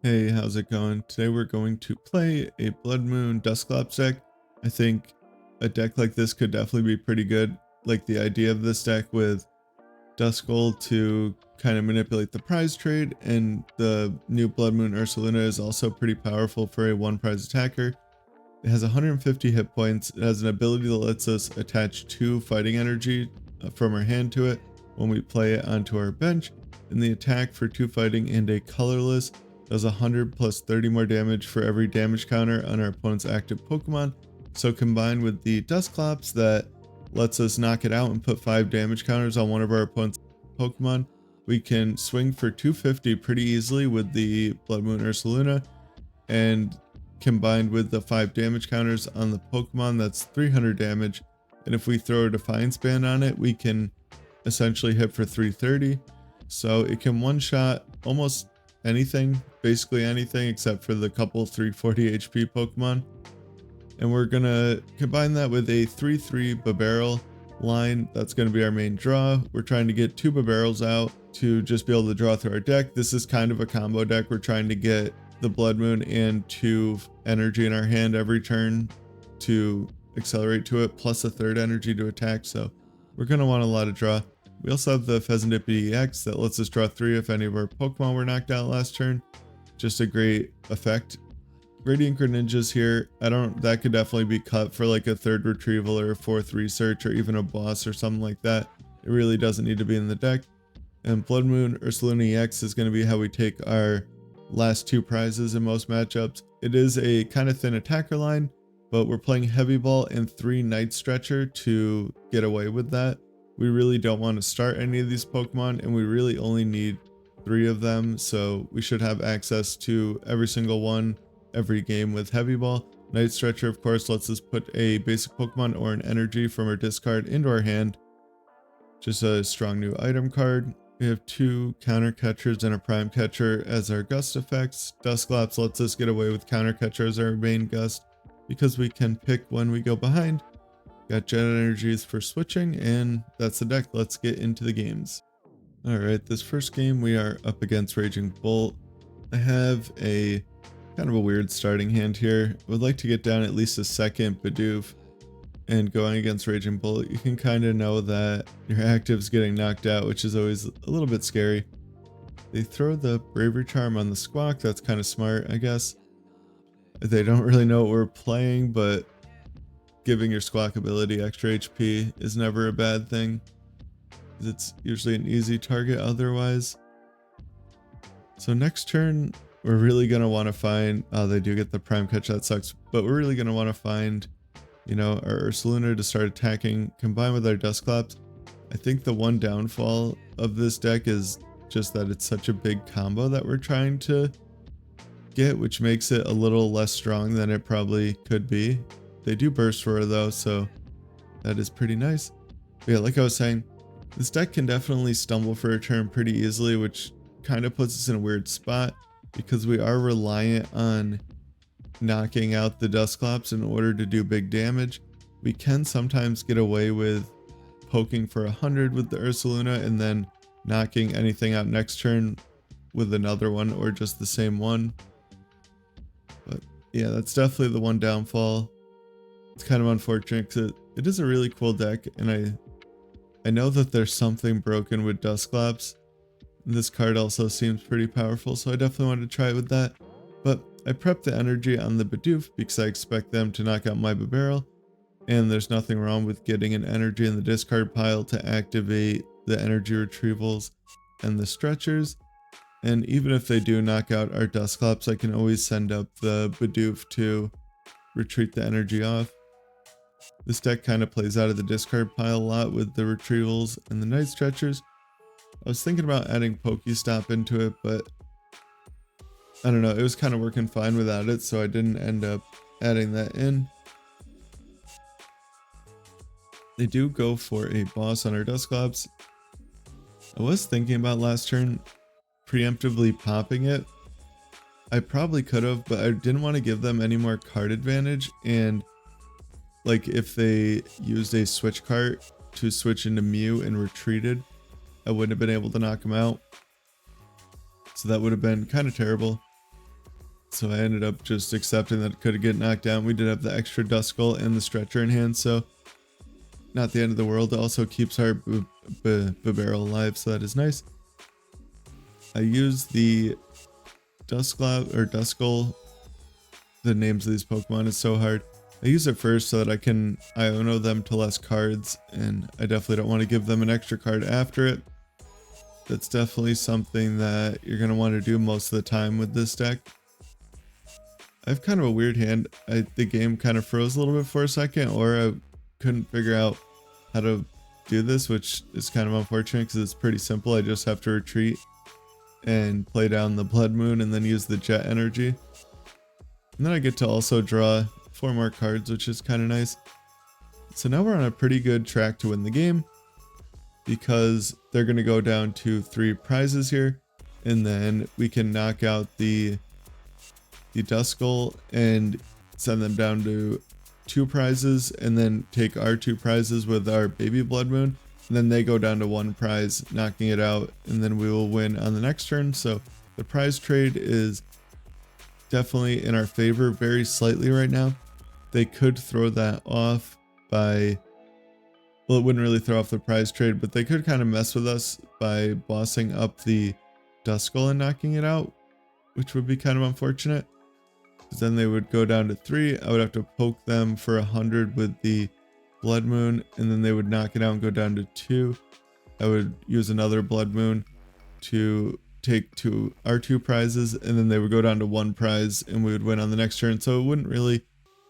Hey, how's it going? Today we're going to play a Bloodmoon Dusclops deck. I think a deck like this could definitely be pretty good. Like the idea of this deck with Duskull to kind of manipulate the prize trade, and the new Bloodmoon Ursaluna is also pretty powerful for a one prize attacker. It has 150 hit points. It has an ability that lets us attach 2 fighting energy from our hand to it when we play it onto our bench. And the attack for 2 fighting and a colorless does 100 plus 30 more damage for every damage counter on our opponent's active Pokemon. So combined with the Dusclops that lets us knock it out and put 5 damage counters on one of our opponent's Pokemon, we can swing for 250 pretty easily with the Bloodmoon Ursaluna, and combined with the 5 damage counters on the Pokemon, that's 300 damage. And if we throw a Defiance Band on it, we can essentially hit for 330. So it can one-shot almost anything, basically anything, except for the couple 340 HP Pokemon. And we're gonna combine that with a 3-3 Bibarel line. That's gonna be our main draw. We're trying to get 2 Bibarels out to just be able to draw through our deck. This is kind of a combo deck. We're trying to get the Blood Moon and 2 energy in our hand every turn to accelerate to it, plus a 3rd energy to attack. So we're gonna want a lot of draw. We also have the Fezandipiti EX that lets us draw 3 if any of our Pokemon were knocked out last turn. Just a great effect. Radiant Greninja's here. That could definitely be cut for like a 3rd retrieval or a 4th research or even a boss or something like that. It really doesn't need to be in the deck. And Bloodmoon Ursaluna EX is going to be how we take our last 2 prizes in most matchups. It is a kind of thin attacker line, but we're playing Heavy Ball and 3 Night Stretcher to get away with that. We really don't want to start any of these Pokemon, and we really only need 3 of them, so we should have access to every single one every game with Heavy Ball. Night Stretcher, of course, lets us put a basic Pokemon or an energy from our discard into our hand. Just a strong new item card. We have 2 Counter Catchers and a Prime Catcher as our gust effects. Dusclops lets us get away with Counter Catcher as our main gust because we can pick when we go behind. Got Jet Energies for switching, and that's the deck. Let's get into the games. Alright, this first game we are up against Raging Bolt. I have a kind of a weird starting hand here. I would like to get down at least a 2nd Bidoof, and going against Raging Bolt, you can kind of know that your active's getting knocked out, which is always a little bit scary. They throw the Bravery Charm on the Squawk. That's kind of smart, I guess. They don't really know what we're playing, but giving your Squawk ability extra HP is never a bad thing. It's usually an easy target otherwise. So next turn, we're really going to want to find, they do get the Prime Catch, that sucks, but we're really going to want to find, you know, our Ursaluna to start attacking, combined with our Dusclops. I think the one downfall of this deck is just that it's such a big combo that we're trying to get, which makes it a little less strong than it probably could be. They do burst for her though, so that is pretty nice. But yeah, like I was saying, this deck can definitely stumble for a turn pretty easily, which kind of puts us in a weird spot because we are reliant on knocking out the Dusclops in order to do big damage. We can sometimes get away with poking for 100 with the Ursaluna and then knocking anything out next turn with another one or just the same one. But yeah, that's definitely the one downfall. It's kind of unfortunate because it is a really cool deck, and I know that there's something broken with Dusclops. This card also seems pretty powerful, so I definitely wanted to try it with that. But I prepped the energy on the Bidoof because I expect them to knock out my Bibarel, and there's nothing wrong with getting an energy in the discard pile to activate the energy retrievals and the stretchers. And even if they do knock out our Dusclops, I can always send up the Bidoof to retreat the energy off. This deck kind of plays out of the discard pile a lot with the retrievals and the Night Stretchers. I was thinking about adding Pokestop into it, but I don't know, it was kind of working fine without it, so I didn't end up adding that in. They do go for a boss on our Dusclops. I was thinking about last turn preemptively popping it. I probably could have, but I didn't want to give them any more card advantage, and like if they used a switch card to switch into Mew and retreated, I wouldn't have been able to knock him out. So that would have been kind of terrible. So I ended up just accepting that it could get knocked down. We did have the extra Duskull and the Stretcher in hand, so not the end of the world. It also keeps our Bibarel alive, so that is nice. I use the Duskull. The names of these Pokemon is so hard. I use it first so that I can Iono them to less cards, and I definitely don't want to give them an extra card after it. That's definitely something that you're going to want to do most of the time with this deck. I have kind of a weird hand. The game kind of froze a little bit for a second, or I couldn't figure out how to do this, which is kind of unfortunate because it's pretty simple. I just have to retreat and play down the Bloodmoon and then use the Jet Energy. And then I get to also draw 4 more cards, which is kind of nice. So now we're on a pretty good track to win the game, because they're going to go down to 3 prizes here, and then we can knock out the Duskull and send them down to 2 prizes, and then take our 2 prizes with our baby Bloodmoon, and then they go down to 1 prize, knocking it out, and then we will win on the next turn. So the prize trade is definitely in our favor, very slightly right now. They could throw that off by, well, it wouldn't really throw off the prize trade, but they could kind of mess with us by bossing up the Duskull and knocking it out, which would be kind of unfortunate, because then they would go down to 3. I would have to poke them for 100 with the Bloodmoon, and then they would knock it out and go down to 2. I would use another Bloodmoon to take our 2 prizes, and then they would go down to 1 prize, and we would win on the next turn. So it wouldn't really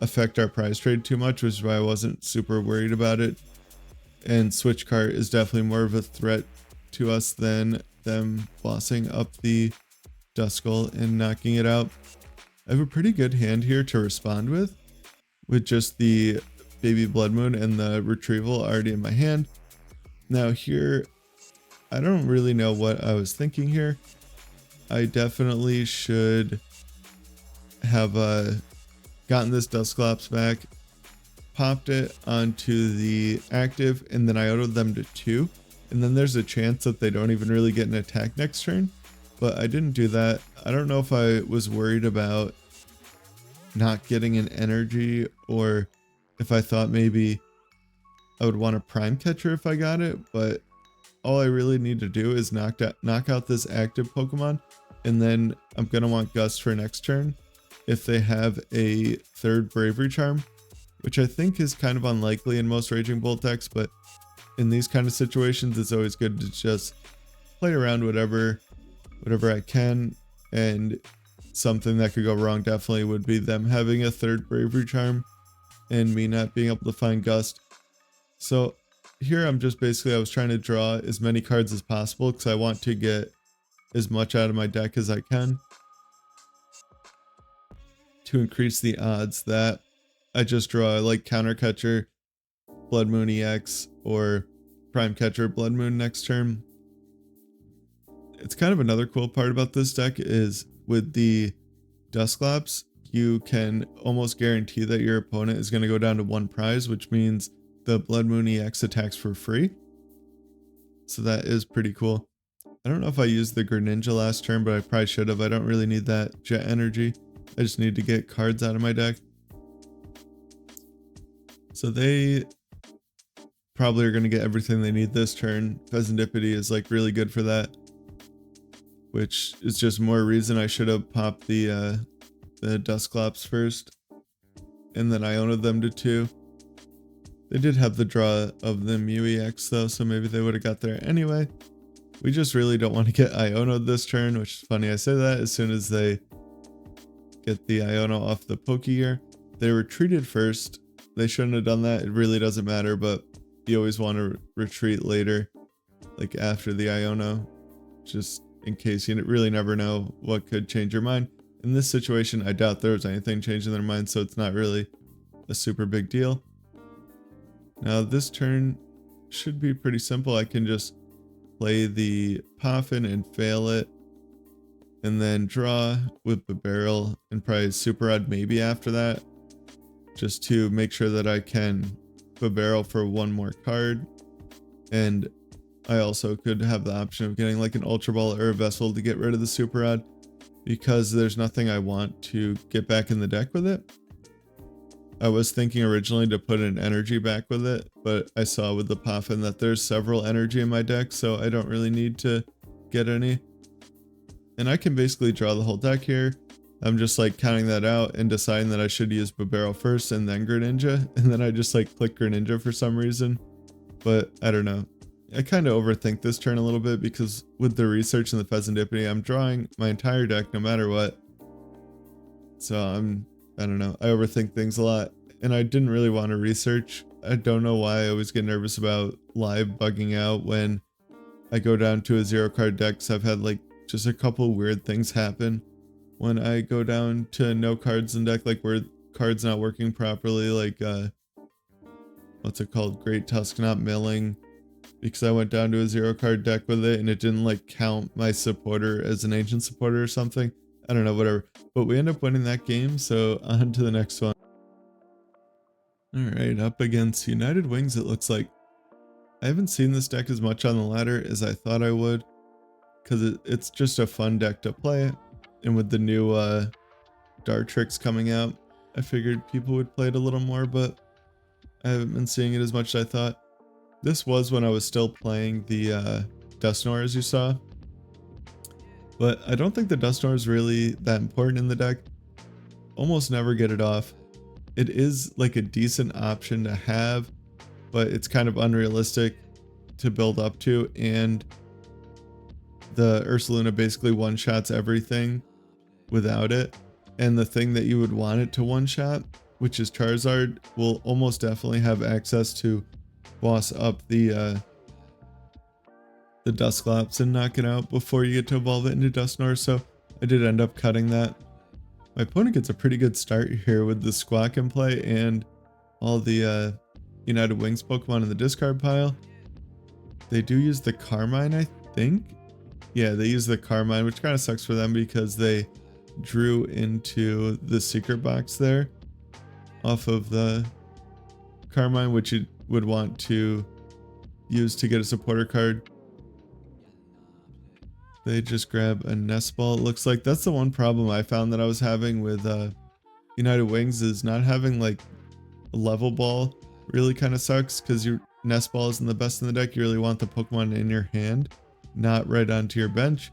affect our prize trade too much, which is why I wasn't super worried about it. And Switch Cart is definitely more of a threat to us than them bossing up the Duskull and knocking it out. I have a pretty good hand here to respond with just the baby Bloodmoon and the Retrieval already in my hand. Now here, I don't really know what I was thinking here. I definitely should have gotten this Dusclops back, popped it onto the active, and then I autoed them to 2. And then there's a chance that they don't even really get an attack next turn. But I didn't do that. I don't know if I was worried about not getting an energy, or if I thought maybe I would want a Prime Catcher if I got it, but all I really need to do is knock out this active Pokemon, and then I'm going to want Gust for next turn if they have a 3rd Bravery Charm, which I think is kind of unlikely in most Raging Bolt decks, but in these kind of situations it's always good to just play around whatever I can. And something that could go wrong definitely would be them having a 3rd Bravery Charm and me not being able to find Gust. So here I'm just basically, I was trying to draw as many cards as possible because I want to get as much out of my deck as I can to increase the odds that I just draw like Counter Catcher Bloodmoon EX or Prime Catcher Bloodmoon next turn. It's kind of another cool part about this deck is with the Dusclops, you can almost guarantee that your opponent is going to go down to 1 prize, which means the Bloodmoon EX attacks for free. So that is pretty cool. I don't know if I used the Greninja last turn, but I probably should have. I don't really need that Jet Energy. I just need to get cards out of my deck. So they probably are going to get everything they need this turn. Fezandipiti is like really good for that, which is just more reason I should have popped the Dusclops first, and then I owned them to 2. They did have the draw of the Mew EX though, so maybe they would have got there anyway. We just really don't want to get Iono'd this turn, which is funny I say that as soon as they get the Iono off the Pokegear. They retreated first. They shouldn't have done that. It really doesn't matter, but you always want to retreat later, like after the Iono, just in case. You really never know what could change your mind. In this situation, I doubt there was anything changing their mind, so it's not really a super big deal. Now this turn should be pretty simple. I can just play the Poffin and fail it, and then draw with Bibarel and probably Super Rod maybe after that, just to make sure that I can Bibarel for 1 more card. And I also could have the option of getting like an Ultra Ball or a Vessel to get rid of the Super Rod. because there's nothing I want to get back in the deck with it. I was thinking originally to put an energy back with it, but I saw with the Poffin that there's several energy in my deck, so I don't really need to get any. And I can basically draw the whole deck here. I'm just like counting that out and deciding that I should use Bibarel first and then Greninja, and then I just like click Greninja for some reason. But I don't know. I kind of overthink this turn a little bit because with the research and the Fezandipiti, I'm drawing my entire deck no matter what. So I don't know, I overthink things a lot, and I didn't really want to research. I don't know why I always get nervous about live bugging out when I go down to a 0 card deck, because I've had like just a couple weird things happen when I go down to no cards in deck, like where cards not working properly, like what's it called, Great Tusk not milling, because I went down to a 0 card deck with it and it didn't like count my supporter as an ancient supporter or something. I don't know, whatever. But we end up winning that game, so on to the next one. Alright, up against United Wings it looks like. I haven't seen this deck as much on the ladder as I thought I would, because it's just a fun deck to play. And with the new Dart tricks coming out, I figured people would play it a little more, but I haven't been seeing it as much as I thought. This was when I was still playing the Dusknoir, as you saw. But I don't think the Dusknoir is really that important in the deck. Almost never get it off. It is like a decent option to have, but it's kind of unrealistic to build up to, and the Ursaluna basically one-shots everything without it. And the thing that you would want it to one-shot, which is Charizard, will almost definitely have access to boss up the Dusclops and knock it out before you get to evolve it into Dusknoir, so I did end up cutting that. My opponent gets a pretty good start here with the Squawk in play and all the United Wings Pokemon in the discard pile. They do use the Carmine, I think? Yeah, they use the Carmine, which kind of sucks for them because they drew into the secret box there off of the Carmine, which you would want to use to get a supporter card. They just grab a Nest Ball, it looks like. That's the one problem I found that I was having with United Wings, is not having like a level ball really kind of sucks, because your Nest Ball isn't the best in the deck. You really want the Pokemon in your hand, not right onto your bench.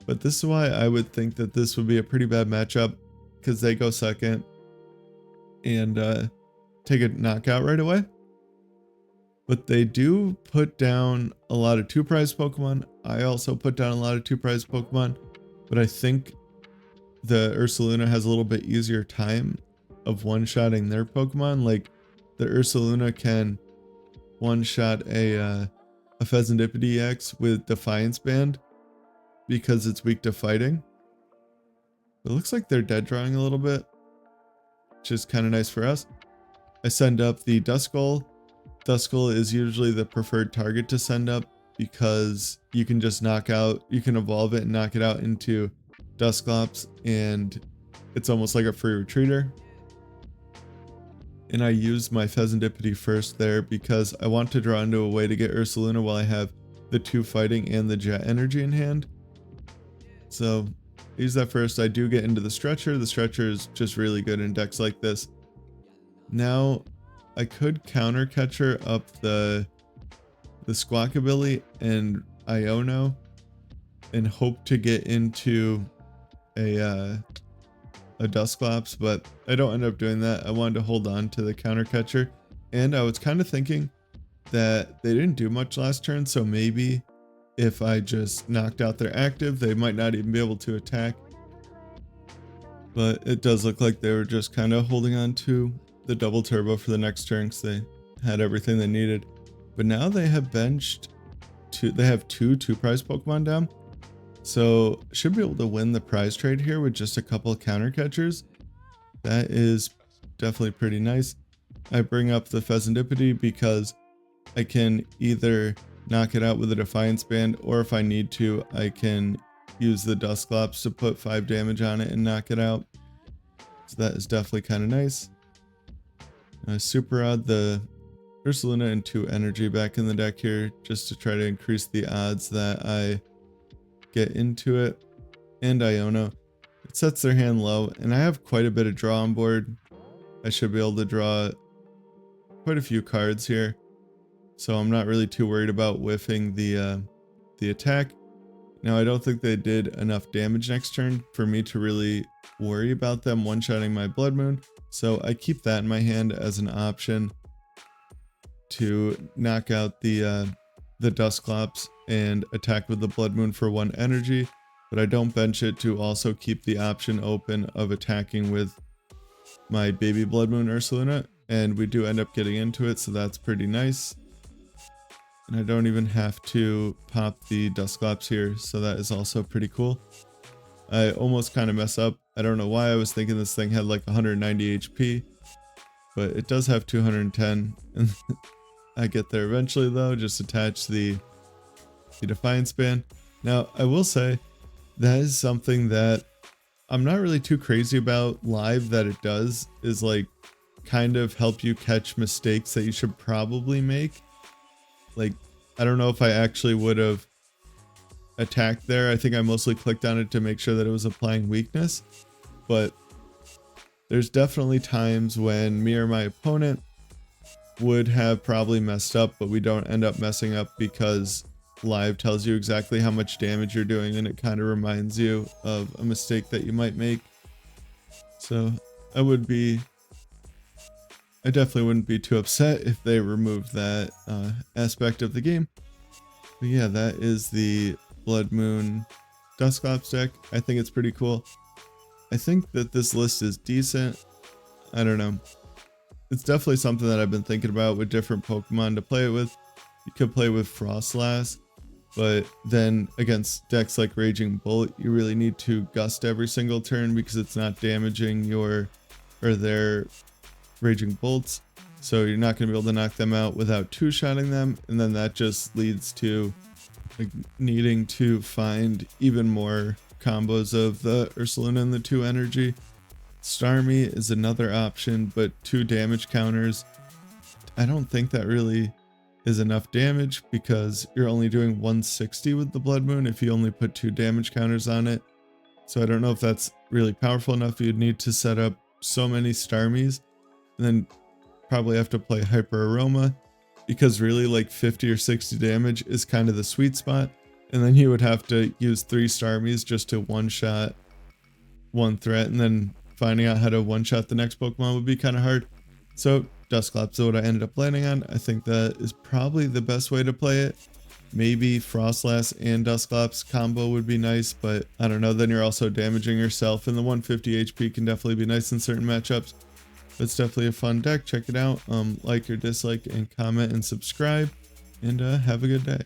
But this is why I would think that this would be a pretty bad matchup, because they go second and take a knockout right away. But they do put down a lot of 2-prize Pokemon. I also put down a lot of 2-prize Pokemon, but I think the Ursaluna has a little bit easier time of one-shotting their Pokemon. Like the Ursaluna can one-shot a Fezandipiti X with Defiance Band because it's weak to fighting. It looks like they're dead drawing a little bit, which is kind of nice for us. I send up the Duskull. Duskull is usually the preferred target to send up because you can just you can evolve it and knock it out into Dusclops, and it's almost like a free retreater. And I use my Fezandipiti first there because I want to draw into a way to get Ursaluna while I have the 2 fighting and the Jet energy in hand. So I use that first. I do get into the Stretcher. The Stretcher is just really good in decks like this. Now I could Counter Catcher up the Squawk ability and Iono and hope to get into a Dusclops, but I don't end up doing that. I wanted to hold on to the Counter Catcher, and I was kind of thinking that they didn't do much last turn, so maybe if I just knocked out their active, they might not even be able to attack. But it does look like they were just kind of holding on to the double turbo for the next turn because they had everything they needed. But now they have benched they have 2 2-prize Pokemon down, so should be able to win the prize trade here with just a couple Counter Catchers. That is definitely pretty nice. I bring up the Fezandipiti because I can either knock it out with a Defiance Band, or if I need to, I can use the Dusclops to put 5 damage on it and knock it out. So that is definitely kind of nice. Super odd the Ursaluna and 2 energy back in the deck here, just to try to increase the odds that I get into it. and Iono. It sets their hand low, and I have quite a bit of draw on board. I should be able to draw quite a few cards here, so I'm not really too worried about whiffing the attack. Now, I don't think they did enough damage next turn for me to really worry about them one-shotting my Bloodmoon, so I keep that in my hand as an option to knock out the Dusclops and attack with the Bloodmoon for 1 energy, but I don't bench it to also keep the option open of attacking with my baby Bloodmoon Ursaluna, and we do end up getting into it, so that's pretty nice. And I don't even have to pop the Dusclops here, so that is also pretty cool. I almost kind of mess up. I don't know why I was thinking this thing had like 190 HP, but it does have 210. And I get there eventually though, just attach the Defiance Band. Now, I will say that is something that I'm not really too crazy about live that it does, is like kind of help you catch mistakes that you should probably make. Like, I don't know if I actually would have attacked there. I think I mostly clicked on it to make sure that it was applying weakness, but there's definitely times when me or my opponent would have probably messed up, but we don't end up messing up because live tells you exactly how much damage you're doing, and it kind of reminds you of a mistake that you might make. So I definitely wouldn't be too upset if they removed that aspect of the game. But yeah, that is the Bloodmoon Dusclops deck. I think it's pretty cool. I think that this list is decent. I don't know. It's definitely something that I've been thinking about with different Pokemon to play it with. You could play with Frostlass, but then against decks like Raging Bolt, you really need to gust every single turn because it's not damaging their Raging Bolts, so you're not going to be able to knock them out without two-shotting them, and then that just leads to like needing to find even more combos of the Ursaluna and the 2 energy. Starmie is another option, but 2 damage counters, I don't think that really is enough damage because you're only doing 160 with the Bloodmoon if you only put 2 damage counters on it. So I don't know if that's really powerful enough. You'd need to set up so many Starmies, and then probably have to play Hyper Aroma, because really like 50 or 60 damage is kind of the sweet spot, and then you would have to use 3 Starmies just to one-shot 1 threat, and then finding out how to one-shot the next Pokemon would be kind of hard. So Dusclops is what I ended up landing on. I think that is probably the best way to play it. Maybe Frostlass and Dusclops combo would be nice, but I don't know, then you're also damaging yourself, and the 150 HP can definitely be nice in certain matchups. It's definitely a fun deck. Check it out. Like or dislike and comment and subscribe, and have a good day.